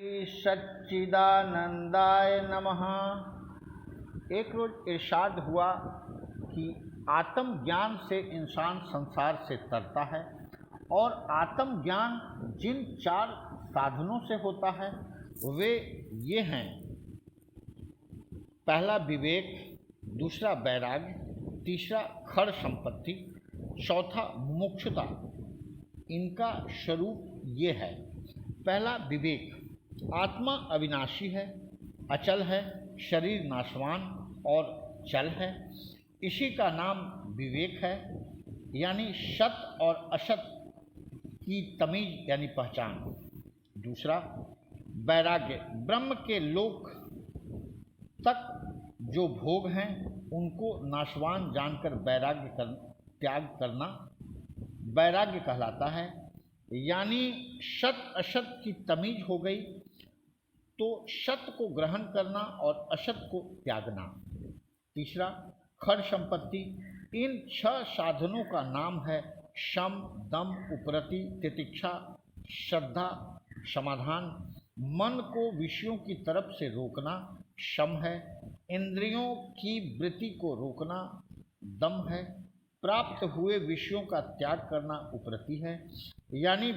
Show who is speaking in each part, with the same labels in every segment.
Speaker 1: श्री सच्चिदानंदाय नमः। एक रोज इरशाद हुआ कि आत्म ज्ञान से इंसान संसार से तरता है और आत्म ज्ञान जिन 4 साधनों से होता है वे ये हैं: पहला विवेक, दूसरा वैराग्य, तीसरा खड़ संपत्ति, चौथा मुमुक्षुता। इनका स्वरूप ये है। पहला विवेक। आत्मा अविनाशी है, अचल है, शरीर नाशवान और चल है। इसी का नाम विवेक है, यानी सत और असत की तमीज यानी पहचान। दूसरा वैराग्य। ब्रह्म के लोक तक जो भोग हैं उनको नाशवान जानकर त्याग करना वैराग्य कहलाता है, यानी सत असत की तमीज हो गई तो सत को ग्रहण करना और असत को त्यागना। तीसरा खड़ संपत्ति। इन 6 साधनों का नाम है शम, दम, उपरति, तितिक्षा, श्रद्धा, समाधान। मन को विषयों की तरफ से रोकना शम है, इंद्रियों की वृत्ति को रोकना दम है, प्राप्त हुए विषयों का त्याग करना उपरति है, यानी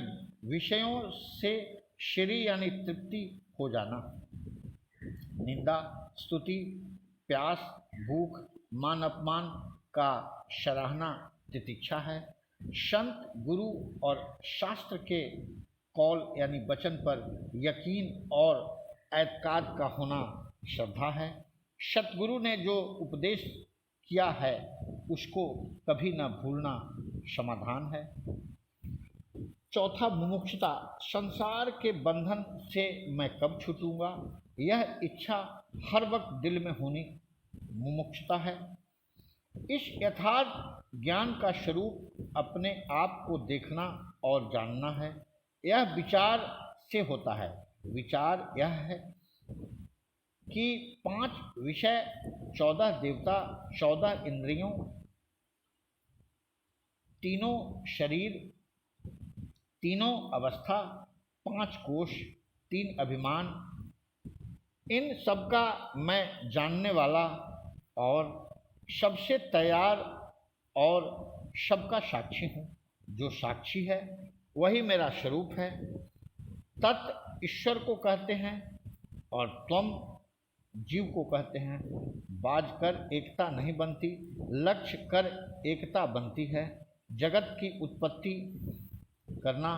Speaker 1: विषयों से श्री यानी तृप्ति हो जाना। निंदा, स्तुति, प्यास, भूख, मान अपमान का सराहना तितिक्षा है। संत, गुरु और शास्त्र के कौल यानी वचन पर यकीन और एतकाद का होना श्रद्धा है। सतगुरु ने जो उपदेश किया है उसको कभी न भूलना समाधान है। चौथा मुमुक्षुता। संसार के बंधन से मैं कब छूटूंगा, यह इच्छा हर वक्त दिल में होनी मुमुक्षुता है। इस यथार्थ ज्ञान का स्वरूप अपने आप को देखना और जानना है। यह विचार से होता है। विचार यह है कि 5 विषय, 14 देवता, 14 इंद्रियों, तीनों शरीर, तीनों अवस्था, 5 कोश, 3 अभिमान, इन सबका मैं जानने वाला और सबसे तैयार और सबका साक्षी हूँ। जो साक्षी है वही मेरा स्वरूप है। तत् ईश्वर को कहते हैं और त्वम जीव को कहते हैं। बाज कर एकता नहीं बनती, लक्ष्य कर एकता बनती है। जगत की उत्पत्ति करना,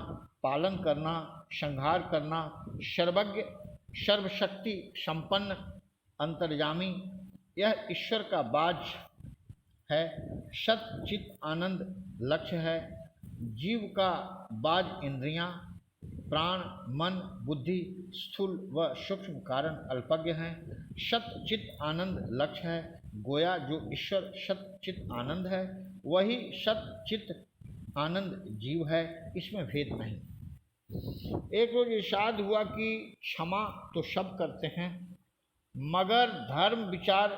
Speaker 1: पालन करना, संहार करना, सर्वज्ञ, सर्वशक्ति संपन्न, अंतर्यामी, यह ईश्वर का बाज है। सत चित आनंद लक्ष्य है। जीव का बाज इंद्रियां, प्राण, मन, बुद्धि, स्थूल व सूक्ष्म कारण अल्पज्ञ हैं। सत चित आनंद लक्ष्य है। गोया जो ईश्वर सत चित आनंद है वही सत चित आनंद जीव है, इसमें भेद नहीं। एक रोज इरशाद हुआ कि क्षमा तो सब करते हैं मगर धर्म विचार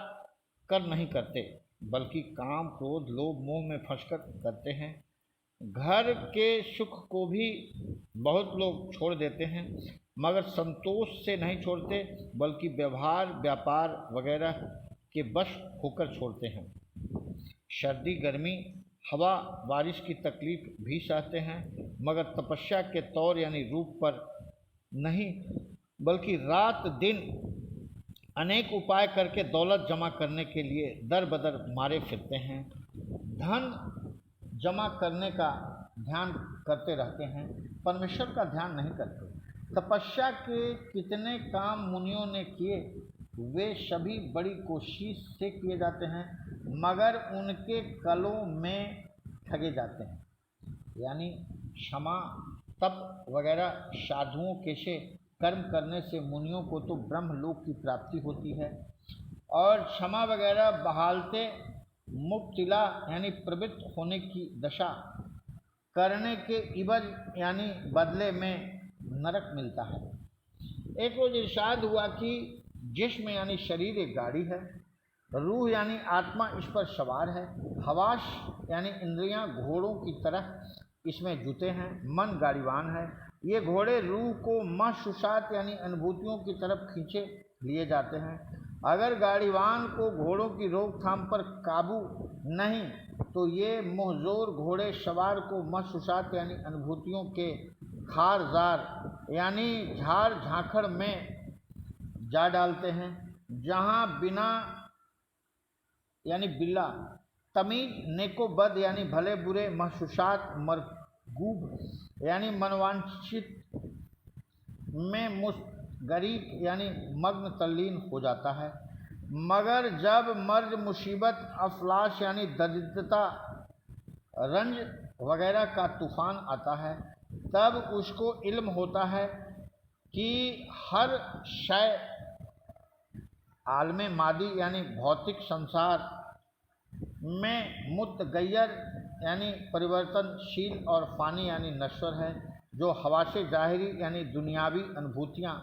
Speaker 1: कर नहीं करते, बल्कि काम, क्रोध, लोभ, मोह में फंसकर करते हैं। घर के सुख को भी बहुत लोग छोड़ देते हैं मगर संतोष से नहीं छोड़ते, बल्कि व्यवहार, व्यापार वगैरह के वश होकर छोड़ते हैं। सर्दी, गर्मी, हवा, बारिश की तकलीफ भी सहते हैं मगर तपस्या के तौर यानी रूप पर नहीं, बल्कि रात दिन अनेक उपाय करके दौलत जमा करने के लिए दर बदर मारे फिरते हैं। धन जमा करने का ध्यान करते रहते हैं, परमेश्वर का ध्यान नहीं करते। तपस्या के कितने काम मुनियों ने किए, वे सभी बड़ी कोशिश से किए जाते हैं मगर उनके कलों में ठगे जाते हैं। यानी क्षमा, तप वगैरह साधुओं के से कर्म करने से मुनियों को तो ब्रह्मलोक की प्राप्ति होती है और क्षमा वगैरह बहालते मुक्तिला यानी प्रवृत्त होने की दशा करने के इवज यानी बदले में नरक मिलता है। एक रोज इरशाद हुआ कि जिस्म यानी शरीर एक गाड़ी है, रूह यानी आत्मा इस पर सवार है, हवास यानी इंद्रियां घोड़ों की तरह इसमें जुटे हैं, मन गाड़ीवान है, ये घोड़े रूह को महसूसात यानी अनुभूतियों की तरफ खींचे लिए जाते हैं। अगर गाड़ीवान को घोड़ों की रोकथाम पर काबू नहीं तो ये मुहजोर घोड़े सवार को महसूसात यानी अनुभूतियों के खारजार यानी झाड़ झांखड़ में जा डालते हैं, जहाँ बिना यानी बिल्ला तमीज नेकोबद यानी भले बुरे महसूसात मरगूब यानी मनवांछित में मुस्तगरीक यानी मग्न तल्लीन हो जाता है। मगर जब मर्ज मुसीबत अफलास यानी दरिद्रता रंज वगैरह का तूफान आता है तब उसको इल्म होता है कि हर शय आलम मादी यानी भौतिक संसार में मुतगैर यानी परिवर्तनशील और फ़ानी यानी नश्वर है, जो हवासे जाहिरी यानी दुनियावी अनुभूतियाँ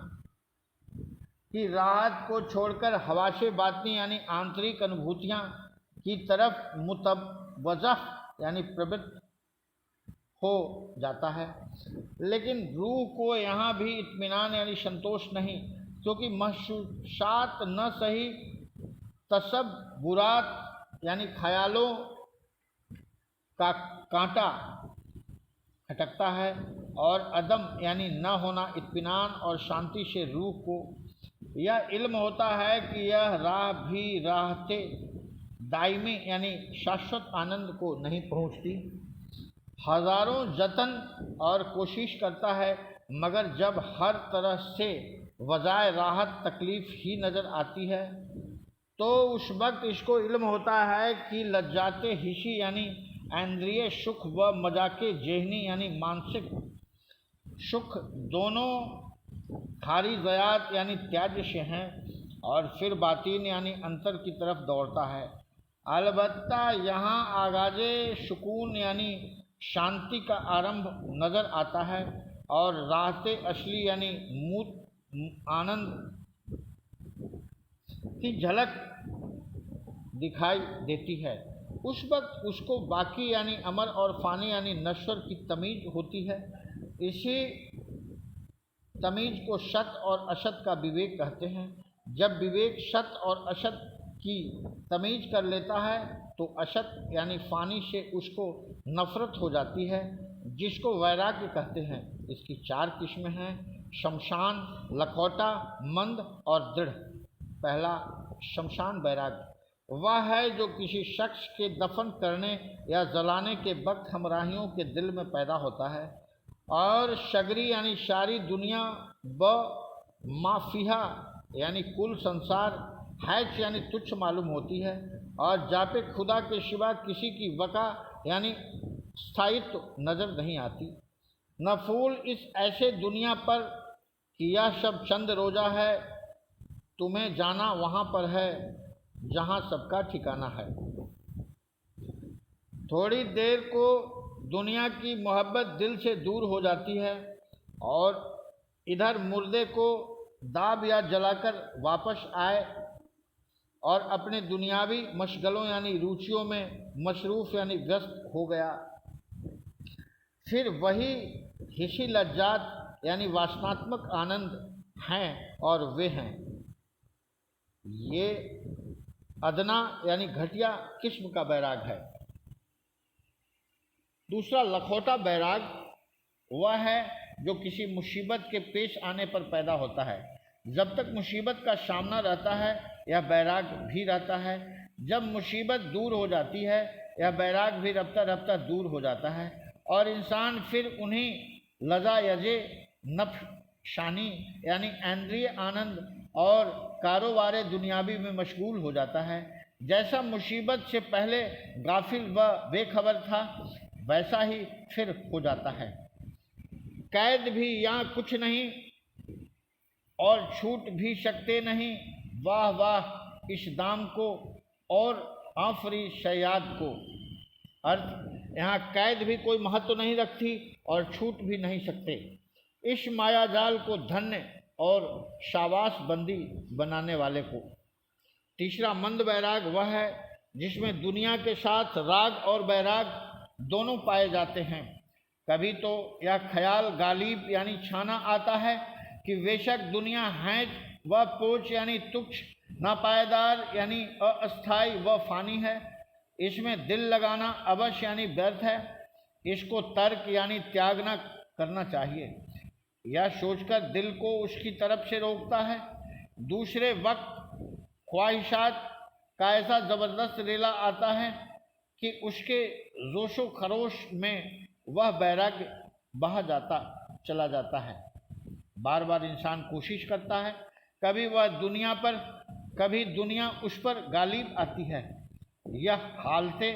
Speaker 1: की राहत को छोड़कर हवासे बातनी यानी आंतरिक अनुभूतियाँ की तरफ मुतवज्जह यानी प्रवृत्त हो जाता है। लेकिन रूह को यहाँ भी इत्मीनान यानी संतोष नहीं, क्योंकि महसूसात न सही तसव्वुरात यानी ख्यालों का कांटा खटकता है और अदम यानी न होना इत्मीनान और शांति से रूह को यह इल्म होता है कि यह राह भी राहते दायमी यानी शाश्वत आनंद को नहीं पहुँचती। हजारों जतन और कोशिश करता है, मगर जब हर तरह से वजाए राहत तकलीफ़ ही नज़र आती है तो उस वक्त इसको इल्म होता है कि लज्जाते हिसी यानी इंद्रिय सुख व मजाके जहनी यानी मानसिक सुख दोनों खारी ज़यात यानी त्याज्य से हैं और फिर बातीन यानी अंतर की तरफ दौड़ता है। अलबत्ता यहाँ आगाज़े सुकून यानी शांति का आरंभ नज़र आता है और राहते असली यानी मूत आनंद की झलक दिखाई देती है। उस वक्त उसको बाकी यानी अमर और फ़ानी यानी नश्वर की तमीज़ होती है। इसी तमीज़ को सत और असत का विवेक कहते हैं। जब विवेक सत और असत की तमीज़ कर लेता है तो असत यानी फ़ानी से उसको नफ़रत हो जाती है, जिसको वैराग्य कहते हैं। इसकी 4 किस्में हैं: शमशान, लखौटा, मंद और दृढ़। पहला शमशान वैराग्य वह है जो किसी शख्स के दफन करने या जलाने के वक्त हमराहियों के दिल में पैदा होता है और शगरी यानी सारी दुनिया व माफिया यानी कुल संसार हैच यानी तुच्छ मालूम होती है और जापे खुदा के सिवा किसी की वका यानी स्थायित्व नज़र नहीं आती। नफूल इस ऐसे दुनिया पर कि यह सब चंद रोज़ा है, तुम्हें जाना वहाँ पर है जहाँ सबका ठिकाना है। थोड़ी देर को दुनिया की मोहब्बत दिल से दूर हो जाती है और इधर मुर्दे को दाब या जलाकर वापस आए और अपने दुनियावी मशगलों यानी रुचियों में मशरूफ़ यानी व्यस्त हो गया, फिर वही हिसी लज्जात यानी वासनात्मक आनंद हैं और वे हैं। ये अदना यानी घटिया किस्म का बैराग है। दूसरा लखौटा बैराग वह है जो किसी मुसीबत के पेश आने पर पैदा होता है। जब तक मुसीबत का सामना रहता है यह बैराग भी रहता है। जब मुसीबत दूर हो जाती है यह बैराग भी रफ्ता रफ्ता दूर हो जाता है और इंसान फिर उन्हीं लजा यजे नफशानी यानी इंद्रिय आनंद और कारोबार दुनियावी में मशगूल हो जाता है। जैसा मुसीबत से पहले गाफिल व बेखबर था वैसा ही फिर हो जाता है। कैद भी यहाँ कुछ नहीं और छूट भी सकते नहीं। वाह वाह इस दाम को और आफरी शयाद को। अर्थ यहाँ कैद भी कोई महत्व नहीं रखती और छूट भी नहीं सकते। इस मायाजाल को धन्य और शाबाश बंदी बनाने वाले को। तीसरा मंद बैराग वह है जिसमें दुनिया के साथ राग और बैराग दोनों पाए जाते हैं। कभी तो यह ख्याल गालिब यानी छाना आता है कि बेशक दुनिया हैज व पोच यानी तुच्छ, नापायदार यानी अस्थाई व फानी है, इसमें दिल लगाना अवश्य यानी व्यर्थ है, इसको तर्क यानी त्याग न करना चाहिए। यह सोचकर दिल को उसकी तरफ से रोकता है। दूसरे वक्त ख्वाहिशात का ऐसा ज़बरदस्त रेला आता है कि उसके जोशो खरोश में वह वैराग्य बहा जाता चला जाता है। बार बार इंसान कोशिश करता है, कभी वह दुनिया पर, कभी दुनिया उस पर गालिब आती है। यह हालते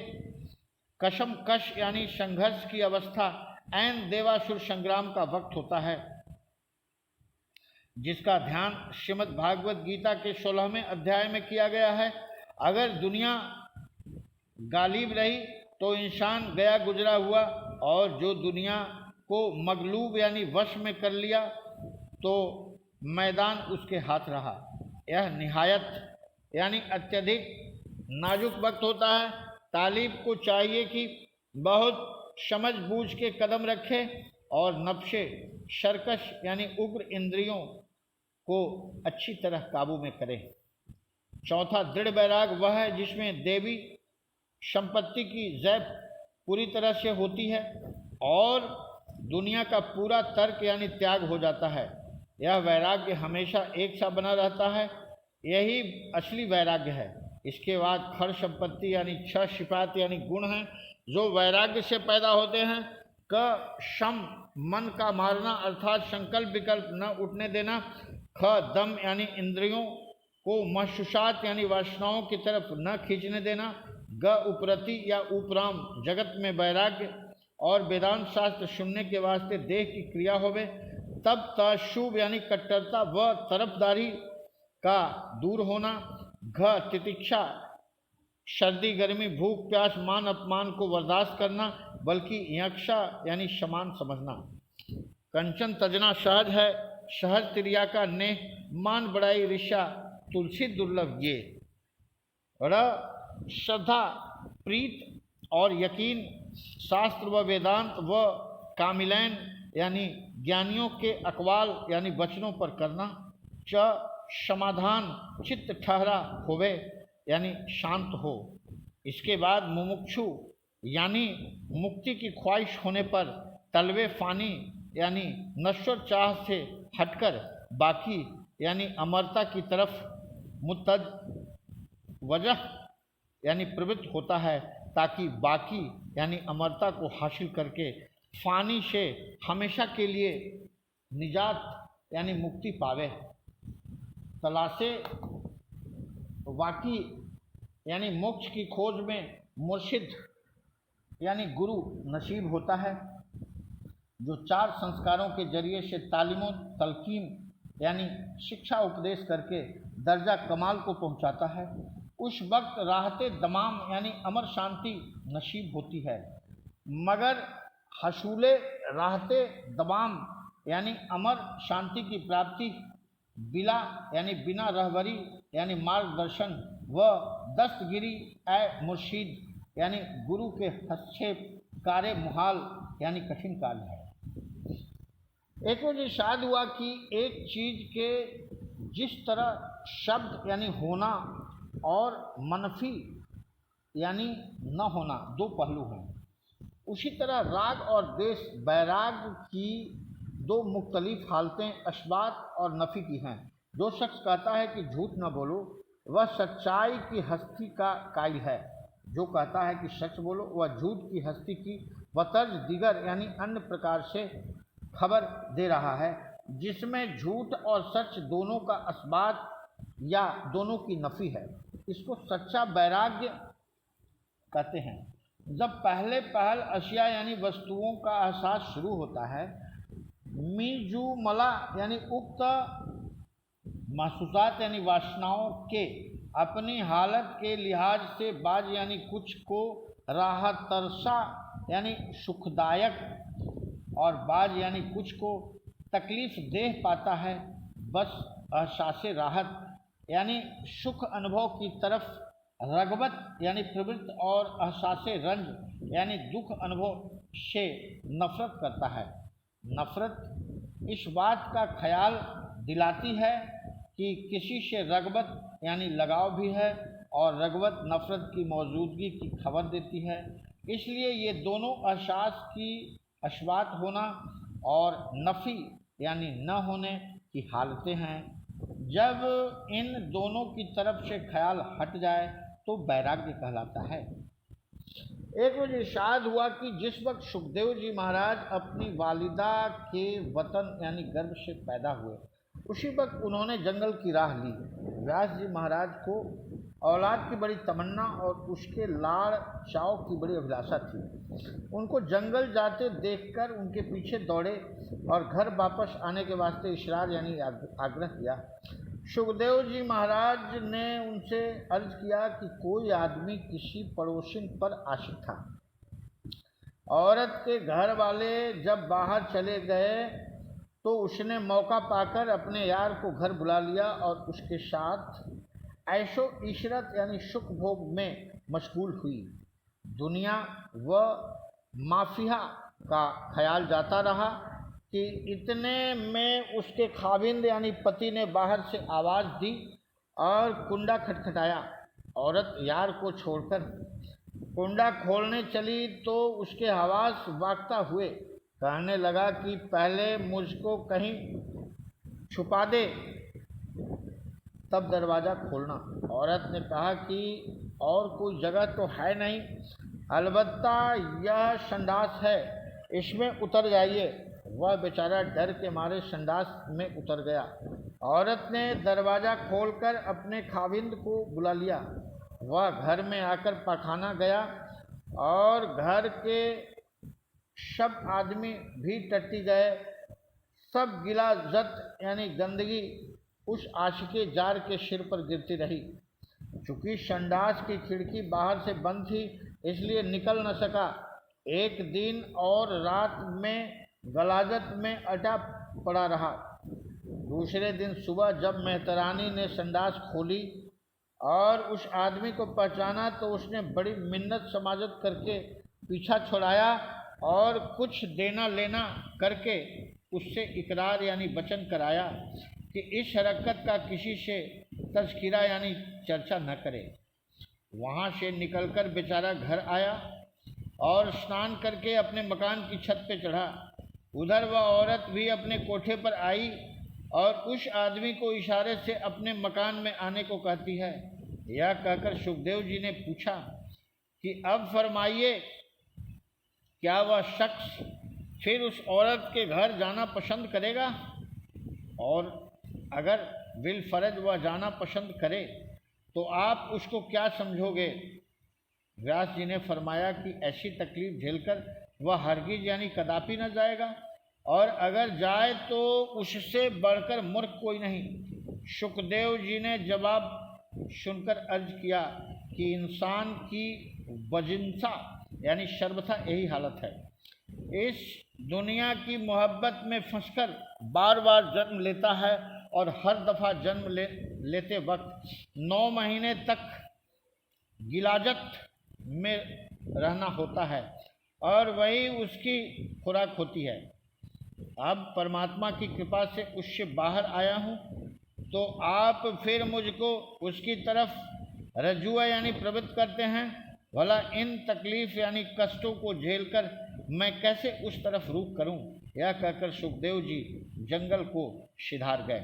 Speaker 1: कशमकश यानी संघर्ष की अवस्था ऐन देवासुर संग्राम का वक्त होता है, जिसका ध्यान श्रीमद् भागवत गीता के 16वें अध्याय में किया गया है। अगर दुनिया गालिब रही तो इंसान गया गुजरा हुआ, और जो दुनिया को मगलूब यानी वश में कर लिया तो मैदान उसके हाथ रहा। यह निहायत यानी अत्यधिक नाजुक वक्त होता है। तालिब को चाहिए कि बहुत समझ बूझ के कदम रखे और नफ्शे शर्कश यानी उग्र इंद्रियों को अच्छी तरह काबू में करे। चौथा, दृढ़ वैराग वह है जिसमें देवी संपत्ति की जैब पूरी तरह से होती है और दुनिया का पूरा तर्क यानी त्याग हो जाता है। यह वैराग्य हमेशा एक सा बना रहता है, यही असली वैराग्य है। इसके बाद खर संपत्ति यानी 6 सिफात यानी गुण हैं जो वैराग्य से पैदा होते हैं। क शम मन का मारना अर्थात संकल्प विकल्प न उठने देना। ख दम यानी इंद्रियों को महसूसात यानी वासनाओं की तरफ न खींचने देना। ग उपरति या उपराम जगत में वैराग्य और वेदांत शास्त्र सुनने के वास्ते देह की क्रिया होवे। तब तशुभ यानी कट्टरता व तरफदारी का दूर होना। घ तितिक्षा सर्दी गर्मी भूख प्यास मान अपमान को बर्दाश्त करना, बल्कि यक्षा यानी समान समझना। कंचन तजना सहज है, सहज त्रिया का नेह मान बड़ाई ऋषा तुलसी दुर्लभ ये। श्रद्धा प्रीत और यकीन शास्त्र व वेदांत व कामिलैन यानी ज्ञानियों के अकवाल यानी वचनों पर करना। च समाधान चित्त ठहरा होवे यानी शांत हो। इसके बाद मुमुक्षु यानी मुक्ति की ख्वाहिश होने पर तलवे फानी यानी नश्वर चाह से हटकर बाकी यानी अमरता की तरफ मुतज वजह यानी प्रवृत्त होता है, ताकि बाकी यानी अमरता को हासिल करके फानी से हमेशा के लिए निजात यानी मुक्ति पावे। तलाशे वाकी यानी मोक्ष की खोज में मुर्शिद यानी गुरु नसीब होता है, जो 4 संस्कारों के जरिए से तालीमों तलकीम यानी शिक्षा उपदेश करके दर्जा कमाल को पहुंचाता है। उस वक्त राहते दमाम यानी अमर शांति नसीब होती है। मगर हसूले राहते दमाम यानी अमर शांति की प्राप्ति बिला यानी बिना रहबरी यानी मार्गदर्शन व दस्तगिरी ए मुर्शीद यानी गुरु के हस्तक्षेप कार्य मुहाल यानी कठिन कार्य है। एक मुझे शायद हुआ कि एक चीज़ के जिस तरह शब्द यानी होना और मनफी यानी न होना 2 पहलू हैं, उसी तरह राग और द्वेष वैराग की 2 मुख्तलिफ हालतें असबात और नफ़ी की हैं। जो शख्स कहता है कि झूठ न बोलो वह सच्चाई की हस्ती का कायल है, जो कहता है कि सच बोलो वह झूठ की हस्ती की बतर्ज दिगर यानी अन्य प्रकार से खबर दे रहा है, जिसमें झूठ और सच दोनों का असबात या दोनों की नफ़ी है। इसको सच्चा वैराग्य कहते हैं। जब पहले पहल अशिया यानी वस्तुओं का एहसास शुरू होता है, मीजू मला यानी उक्त महसूसात यानी वासनाओं के अपनी हालत के लिहाज से बाज यानी कुछ को राहत तरसा यानी सुखदायक और बाज यानी कुछ को तकलीफ देह पाता है। बस एहसास राहत यानी सुख अनुभव की तरफ रगबत यानी प्रवृत्ति और एहसासे रंज यानी दुख अनुभव से नफरत करता है। नफरत इस बात का ख्याल दिलाती है कि किसी से रगबत यानी लगाव भी है, और रगबत नफरत की मौजूदगी की खबर देती है। इसलिए ये दोनों एहसास की अशबात होना और नफ़ी यानी न होने की हालतें हैं। जब इन दोनों की तरफ से ख्याल हट जाए तो वैराग्य कहलाता है। एक रोज इरशाद हुआ कि जिस वक्त सुखदेव जी महाराज अपनी वालिदा के वतन यानी गर्भ से पैदा हुए, उसी वक्त उन्होंने जंगल की राह ली। व्यास जी महाराज को औलाद की बड़ी तमन्ना और उसके लाड़ चाव की बड़ी अभिलाषा थी। उनको जंगल जाते देखकर उनके पीछे दौड़े और घर वापस आने के वास्ते इशरार यानी आग्रह किया। सुखदेव जी महाराज ने उनसे अर्ज किया कि कोई आदमी किसी पड़ोसिन पर आशिक था। औरत के घर वाले जब बाहर चले गए तो उसने मौका पाकर अपने यार को घर बुला लिया और उसके साथ ऐशो इशरत यानी सुख भोग में मशगूल हुई। दुनिया व माफिया का ख्याल जाता रहा कि इतने में उसके खाविंद यानी पति ने बाहर से आवाज़ दी और कुंडा खटखटाया। औरत यार को छोड़कर कुंडा खोलने चली तो उसके हवास वागता हुए कहने लगा कि पहले मुझको कहीं छुपा दे तब दरवाज़ा खोलना। औरत ने कहा कि और कोई जगह तो है नहीं, अलबत्ता यह संडास है, इसमें उतर जाइए। वह बेचारा डर के मारे संडास में उतर गया। औरत ने दरवाज़ा खोलकर अपने खाविंद को बुला लिया। वह घर में आकर पखाना गया और घर के सब आदमी भी टट्टी गए। सब गिला जत यानी गंदगी उस आशिके जार के सिर पर गिरती रही। चूँकि संडास की खिड़की बाहर से बंद थी इसलिए निकल न सका। एक दिन और रात में गलाजत में अटा पड़ा रहा। दूसरे दिन सुबह जब मेहतरानी ने संडास खोली और उस आदमी को पहचाना तो उसने बड़ी मिन्नत समाजत करके पीछा छुड़ाया और कुछ देना लेना करके उससे इकरार यानी वचन कराया कि इस हरकत का किसी से तज़किरा यानी चर्चा न करे। वहाँ से निकलकर बेचारा घर आया और स्नान करके अपने मकान की छत पे चढ़ा। उधर वह औरत भी अपने कोठे पर आई और उस आदमी को इशारे से अपने मकान में आने को कहती है। यह कहकर सुखदेव जी ने पूछा कि अब फरमाइए, क्या वह शख्स फिर उस औरत के घर जाना पसंद करेगा, और अगर बिलफर्ज वह जाना पसंद करे तो आप उसको क्या समझोगे? व्यास जी ने फरमाया कि ऐसी तकलीफ झेलकर वह हरगिज यानी कदापि न जाएगा, और अगर जाए तो उससे बढ़कर मूर्ख कोई नहीं। सुखदेव जी ने जवाब सुनकर अर्ज किया कि इंसान की वजिंसा यानी सर्वथा यही हालत है। इस दुनिया की मोहब्बत में फंसकर बार बार जन्म लेता है और हर दफ़ा जन्म लेते वक्त 9 महीने तक गिलाजत में रहना होता है और वही उसकी खुराक होती है। अब परमात्मा की कृपा से उससे बाहर आया हूँ तो आप फिर मुझको उसकी तरफ रजुआ यानी प्रवृत्त करते हैं। भला इन तकलीफ़ यानी कष्टों को झेलकर मैं कैसे उस तरफ रुख करूं? यह कहकर सुखदेव जी जंगल को सिधार गए।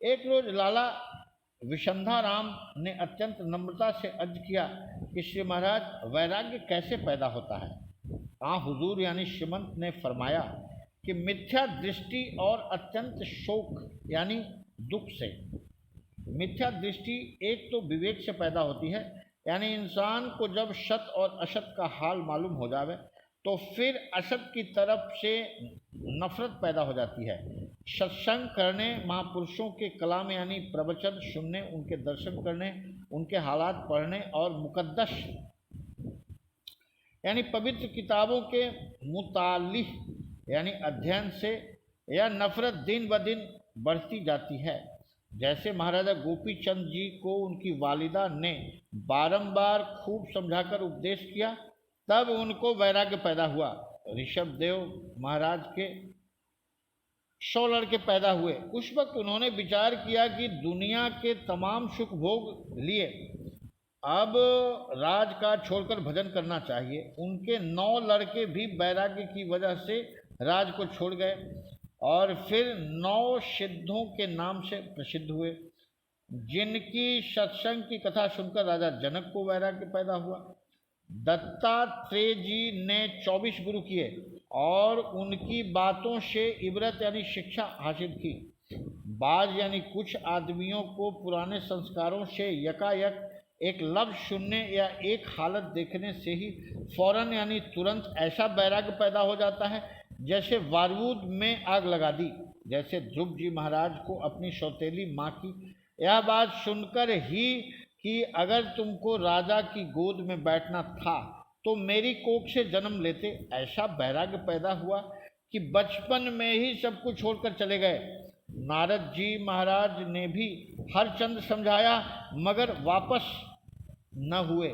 Speaker 1: एक रोज लाला विशंधाराम ने अत्यंत नम्रता से अर्ज किया कि श्री महाराज वैराग्य कैसे पैदा होता है? हुजूर यानी श्रीमंत ने फरमाया कि मिथ्या दृष्टि और अत्यंत शोक यानी दुख से। मिथ्या दृष्टि एक तो विवेक से पैदा होती है, यानी इंसान को जब सत और असत का हाल मालूम हो जावे तो फिर असत की तरफ से नफरत पैदा हो जाती है। सत्संग करने, महापुरुषों के कलाम यानी प्रवचन सुनने, उनके दर्शन करने, उनके हालात पढ़ने और मुकद्दस यानी पवित्र किताबों के मुतालिक यानी अध्ययन से यह नफरत दिन ब दिन बढ़ती जाती है। जैसे महाराजा गोपी चंद जी को उनकी वालिदा ने बारंबार खूब समझाकर उपदेश किया, तब उनको वैराग्य पैदा हुआ। ऋषभ देव महाराज के 100 लड़के पैदा हुए। उस वक्त उन्होंने विचार किया कि दुनिया के तमाम सुख भोग लिए, अब राजकाज छोड़कर भजन करना चाहिए। उनके 9 लड़के भी वैराग्य की वजह से राज को छोड़ गए और फिर 9 सिद्धों के नाम से प्रसिद्ध हुए, जिनकी सत्संग की कथा सुनकर राजा जनक को वैराग्य पैदा हुआ। दत्तात्रेय जी ने 24 गुरु किए और उनकी बातों से इबरत यानी शिक्षा हासिल की। बाज यानी कुछ आदमियों को पुराने संस्कारों से यकायक एक लफ्ज सुनने या एक हालत देखने से ही फौरन यानी तुरंत ऐसा वैराग्य पैदा हो जाता है जैसे बारूद में आग लगा दी। जैसे ध्रुव जी महाराज को अपनी सौतेली माँ की यह बात सुनकर ही कि अगर तुमको राजा की गोद में बैठना था तो मेरी कोख से जन्म लेते, ऐसा वैराग्य पैदा हुआ कि बचपन में ही सब कुछ छोड़कर चले गए। नारद जी महाराज ने भी हरचंद समझाया मगर वापस न हुए।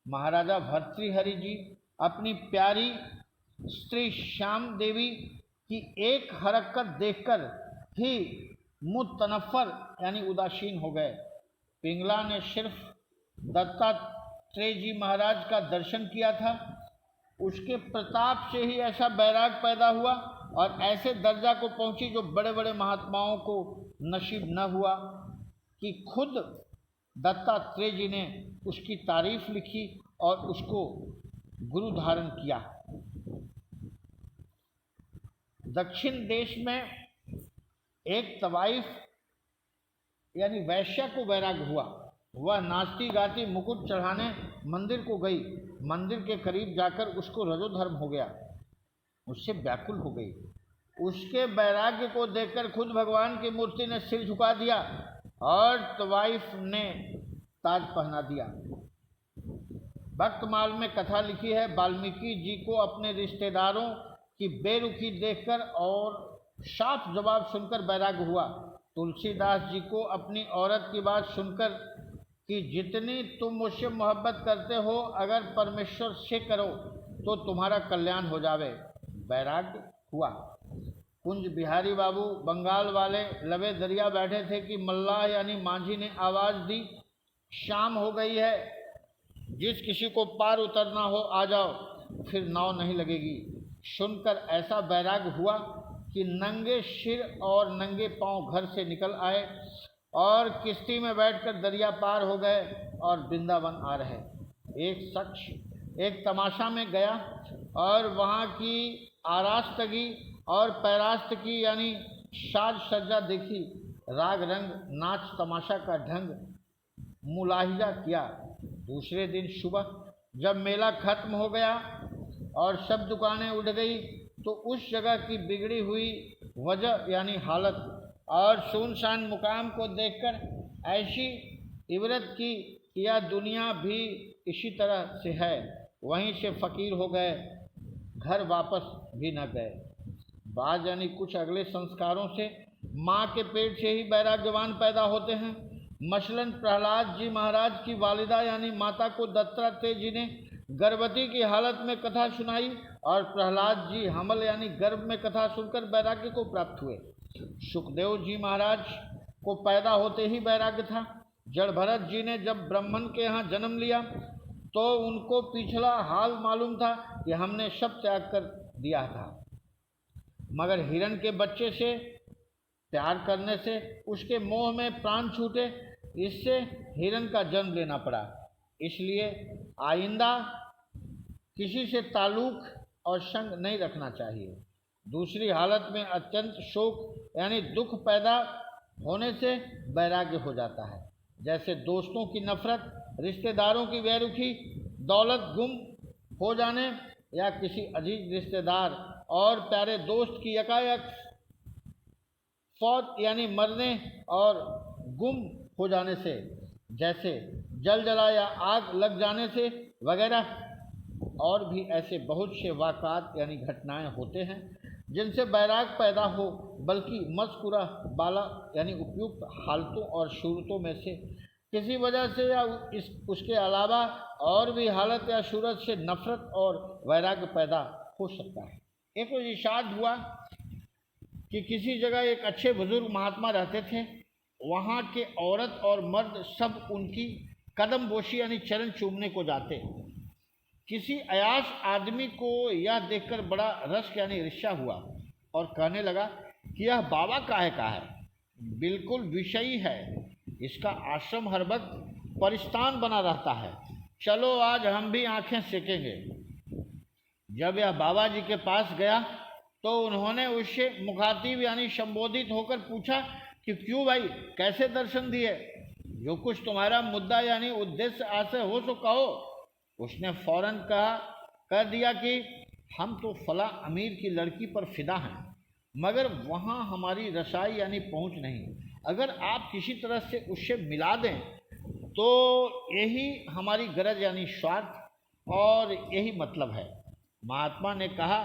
Speaker 1: महाराजा भर्तृहरि जी अपनी प्यारी स्त्री श्याम देवी की एक हरकत देखकर ही मुतनफ़र यानी उदासीन हो गए। पिंगला ने सिर्फ दत्तात्रेय जी महाराज का दर्शन किया था, उसके प्रताप से ही ऐसा वैराग पैदा हुआ और ऐसे दर्जा को पहुंची जो बड़े बड़े महात्माओं को नसीब न हुआ कि खुद दत्तात्रेय जी ने उसकी तारीफ लिखी और उसको गुरु धारण किया। दक्षिण देश में एक तवाइफ यानी वैश्या को वैराग्य हुआ। वह नाचती गाती मुकुट चढ़ाने मंदिर को गई। मंदिर के करीब जाकर उसको रजोधर्म हो गया, उससे व्याकुल हो गई। उसके वैराग्य को देखकर खुद भगवान की मूर्ति ने सिर झुका दिया और तवाइफ ने ताज पहना दिया। भक्तमाल में कथा लिखी है, वाल्मीकि जी को अपने रिश्तेदारों की बेरुखी देखकर और साफ जवाब सुनकर वैराग्य हुआ। तुलसीदास जी को अपनी औरत की बात सुनकर कि जितनी तुम मुझसे मोहब्बत करते हो अगर परमेश्वर से करो तो तुम्हारा कल्याण हो जावे, वैराग्य हुआ। कुंज बिहारी बाबू बंगाल वाले लबे दरिया बैठे थे कि मल्लाह यानी मांझी ने आवाज़ दी, शाम हो गई है, जिस किसी को पार उतरना हो आ जाओ, फिर नाव नहीं लगेगी। सुनकर ऐसा वैराग्य हुआ कि नंगे सिर और नंगे पांव घर से निकल आए और किश्ती में बैठकर दरिया पार हो गए और वृंदावन आ रहे। एक शख्स एक तमाशा में गया और वहाँ की आरास्तगी और पैरास्त की यानी साज सज्जा देखी, राग रंग नाच तमाशा का ढंग मुलाहिजा किया। दूसरे दिन सुबह जब मेला खत्म हो गया और सब दुकानें उड़ गई तो उस जगह की बिगड़ी हुई वजह यानी हालत और सुनसान मुकाम को देखकर ऐसी इबरत की यह दुनिया भी इसी तरह से है। वहीं से फ़कीर हो गए, घर वापस भी न गए। बाज यानी कुछ अगले संस्कारों से माँ के पेट से ही वैराग्यवान पैदा होते हैं। मसलन प्रहलाद जी महाराज की वालिदा यानी माता को दत्तात्रेय जी ने गर्भवती की हालत में कथा सुनाई और प्रहलाद जी हमल यानी गर्भ में कथा सुनकर वैराग्य को प्राप्त हुए। सुखदेव जी महाराज को पैदा होते ही वैराग्य था। जड़ भरत जी ने जब ब्राह्मण के यहाँ जन्म लिया तो उनको पिछला हाल मालूम था कि हमने सब त्याग कर दिया था, मगर हिरण के बच्चे से प्यार करने से उसके मोह में प्राण छूटे, इससे हिरण का जन्म लेना पड़ा। इसलिए आइंदा किसी से ताल्लुक और संग नहीं रखना चाहिए। दूसरी हालत में अत्यंत शोक यानी दुख पैदा होने से वैराग्य हो जाता है। जैसे दोस्तों की नफरत, रिश्तेदारों की बेरुखी, दौलत गुम हो जाने या किसी अजीज रिश्तेदार और प्यारे दोस्त की यकायक फौत यानी मरने और गुम हो जाने से, जैसे जल जला या आग लग जाने से वगैरह। और भी ऐसे बहुत से वाक़ात यानी घटनाएं होते हैं जिनसे बैराग पैदा हो, बल्कि मज़कूरा बाला यानी उपयुक्त हालतों और सूरतों में से किसी वजह से या उसके अलावा और भी हालत या सूरत से नफरत और वैराग्य पैदा हो सकता है। एक रोज इरशाद हुआ कि किसी जगह एक अच्छे बुजुर्ग महात्मा रहते थे। वहाँ के औरत और मर्द सब उनकी कदम बोशी यानी चरण चूमने को जाते। किसी अयाश आदमी को यह देखकर बड़ा रश्क यानी ईर्ष्या हुआ और कहने लगा कि यह बाबा काहे का है, बिल्कुल विषयी है, इसका आश्रम हर वक्त परिस्तान बना रहता है, चलो आज हम भी आंखें सेकेंगे। जब यह बाबा जी के पास गया तो उन्होंने उससे मुखातिब यानी संबोधित होकर पूछा कि क्यों भाई, कैसे दर्शन दिए, जो कुछ तुम्हारा मुद्दा यानी उद्देश्य आशय हो तो कहो। उसने फौरन कह दिया कि हम तो फला अमीर की लड़की पर फिदा हैं, मगर वहाँ हमारी रसाई यानी पहुँच नहीं, अगर आप किसी तरह से उससे मिला दें तो यही हमारी गरज यानी स्वार्थ और यही मतलब है। महात्मा ने कहा,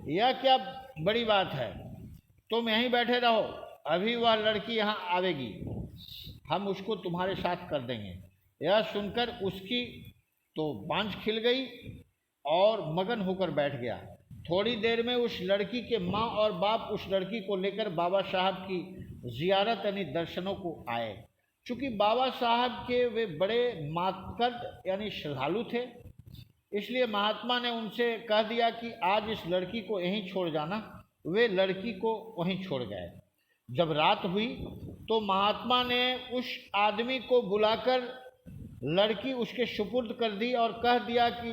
Speaker 1: यह क्या बड़ी बात है, तुम यहीं बैठे रहो, अभी वह लड़की यहाँ आवेगी, हम उसको तुम्हारे साथ कर देंगे। यह सुनकर उसकी तो बांझ खिल गई और मगन होकर बैठ गया। थोड़ी देर में उस लड़की के माँ और बाप उस लड़की को लेकर बाबा साहब की जियारत यानी दर्शनों को आए। चूँकि बाबा साहब के वे बड़े मातकट यानी श्रद्धालु थे, इसलिए महात्मा ने उनसे कह दिया कि आज इस लड़की को यहीं छोड़ जाना। वे लड़की को वहीं छोड़ गए। जब रात हुई तो महात्मा ने उस आदमी को बुलाकर लड़की उसके सुपुर्द कर दी और कह दिया कि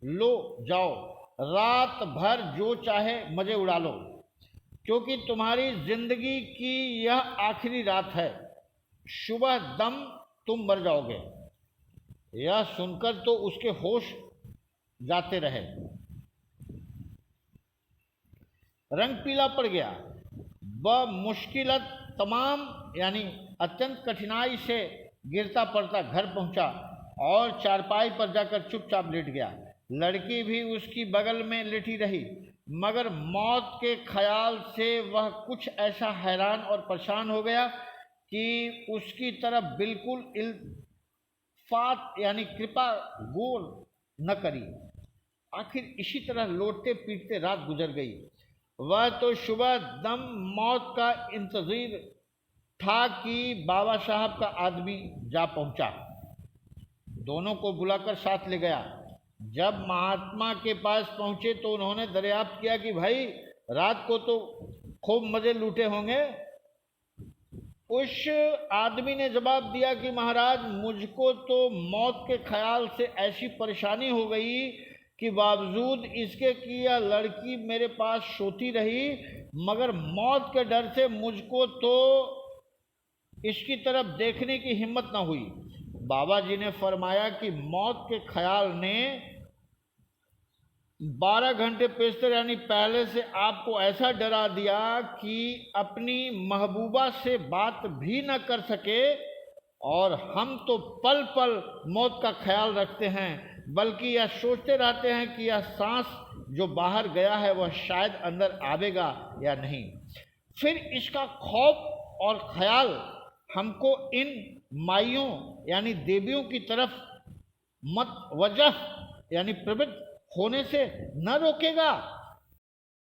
Speaker 1: लो जाओ, रात भर जो चाहे मज़े उड़ा लो, क्योंकि तुम्हारी जिंदगी की यह आखिरी रात है, सुबह दम तुम मर जाओगे। यह सुनकर तो उसके होश जाते रहे, रंग पीला पड़ गया, बमुश्किलत तमाम यानी अत्यंत कठिनाई से गिरता पड़ता घर पहुंचा और चारपाई पर जाकर चुपचाप लेट गया। लड़की भी उसकी बगल में लेटी रही, मगर मौत के ख्याल से वह कुछ ऐसा हैरान और परेशान हो गया कि उसकी तरफ बिल्कुल इल्फात यानी कृपा गौर न करी। आखिर इसी तरह लौटते पीटते रात गुजर गई। वह तो सुबह दम मौत का इंतज़ार था कि बाबा साहब का आदमी जा पहुंचा, दोनों को बुलाकर साथ ले गया। जब महात्मा के पास पहुंचे तो उन्होंने दरियाफ्त किया कि भाई, रात को तो खूब मज़े लूटे होंगे। उस आदमी ने जवाब दिया कि महाराज, मुझको तो मौत के ख्याल से ऐसी परेशानी हो गई कि बावजूद इसके कि यह लड़की मेरे पास सोती रही, मगर मौत के डर से मुझको तो इसकी तरफ देखने की हिम्मत न हुई। बाबा जी ने फरमाया कि मौत के ख्याल ने 12 घंटे पेशतर यानी पहले से आपको ऐसा डरा दिया कि अपनी महबूबा से बात भी न कर सके। और हम तो पल पल मौत का ख्याल रखते हैं, बल्कि यह सोचते रहते हैं कि यह सांस जो बाहर गया है वह शायद अंदर आवेगा या नहीं। फिर इसका खौफ और ख्याल हमको इन माइयों यानी देवियों की तरफ मत वजह यानी प्रवृत्त होने से न रोकेगा।